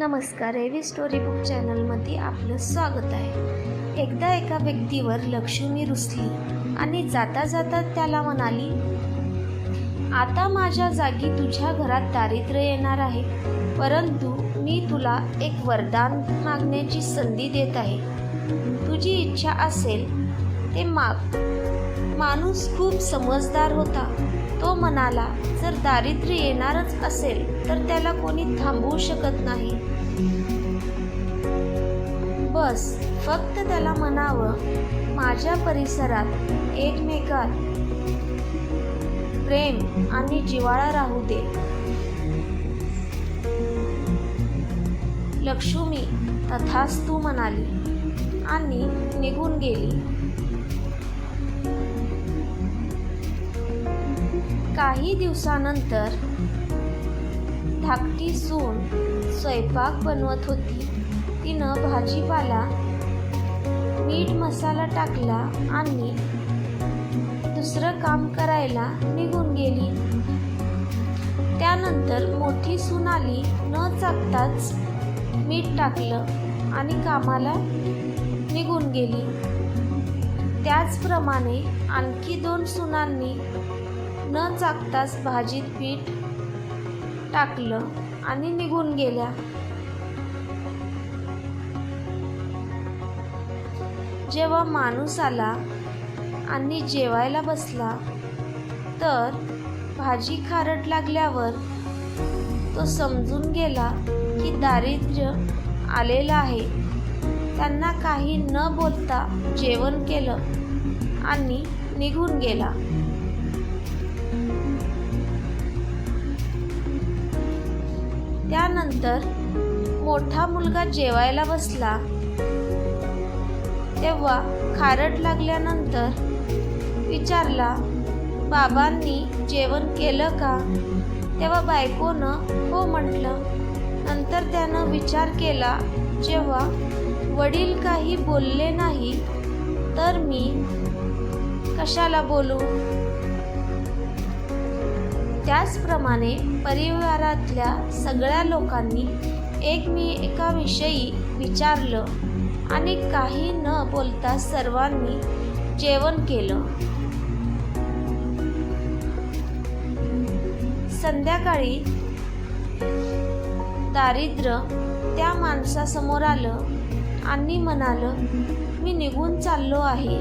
नमस्कार, एव्ही story book चॅनलमध्ये आपलं स्वागत आहे. एकदा एका व्यक्तीवर लक्ष्मी रुसली आणि जाता जाता त्याला म्हणाली, आता माझ्या जागी तुझ्या घरात दारिद्र्य येणार आहे, परंतु मी तुला एक वरदान मागण्याची संधी देत आहे. तुझी इच्छा असेल ते माग. माणूस खूप समजदार होता. तो म्हणाला, जर दारिद्र्य येणारच असेल तर त्याला कोणी थांबवू शकत नाही. बस फक्त त्याला म्हणावं, माझ्या परिसरात एकमेकात प्रेम आणि जिव्हाळा राहू दे. लक्ष्मी तथास्तु म्हणाली आणि निघून गेली. काही दिवसानंतर धाकटी सून स्वयंपाक बनवत होती. तिनं भाजीपाला, मीठ मसाला टाकला आणि दुसरं काम करायला निघून गेली. त्यानंतर मोठी सून आली. न चाकताच मीठ टाकलं आणि कामाला निघून गेली. त्याचप्रमाणे आणखी 2 सुनांनी न चाकताच भाजीत पीठ टाकलं आणि निघून गेल्या. जेव्हा माणूस आला आणि जेवायला बसला तर भाजी खारट लागल्यावर तो समजून गेला की दारिद्र्य आलेलं आहे. त्यांना काही न बोलता जेवण केलं आणि निघून गेला. त्यानंतर मोठा मुलगा जेवायला बसला. तेव्हा खारट लागल्यानंतर विचारला, बाबांनी जेवण केलं का? तेव्हा बायकोनं हो म्हटलं. नंतर त्यानं विचार केला, जेव्हा वडील काही बोलले नाही तर मी कशाला बोलू? त्याचप्रमाणे परिवारातल्या सगळ्या लोकांनी एकमेकाविषयी विचारलं आणि काही न बोलता सर्वांनी जेवण केलं. संध्याकाळी दारिद्र्य त्या माणसासमोर आलं आणि म्हणालं, मी निघून चाललो आहे.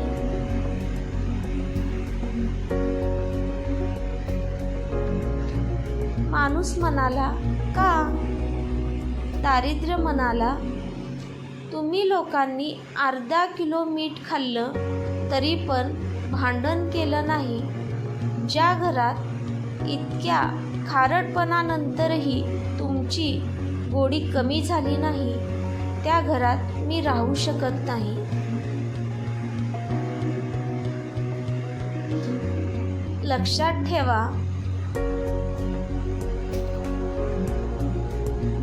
माणूस म्हणाला, का? दारिद्र्य म्हणाला, तुम्ही लोकांनी अर्धा किलो मीठ खाल्लं तरी पण भांडण केलं नाही. ज्या घरात इतक्या खारटपणानंतरही तुमची गोडी कमी झाली नाही, त्या घरात मी राहू शकत नाही. लक्षात ठेवा,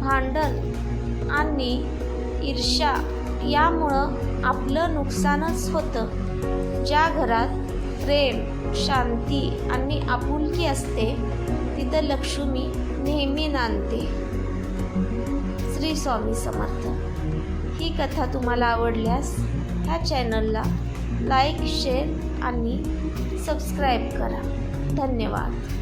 भांडण आणि ईर्ष्या यामुळं आपलं नुकसानच होतं. ज्या घरात प्रेम, शांती आणि आपुलकी असते तिथं लक्ष्मी नेहमी नांदते. श्री स्वामी समर्थ. ही कथा तुम्हाला आवडल्यास ह्या चॅनलला लाईक, शेअर आणि सबस्क्राईब करा. धन्यवाद.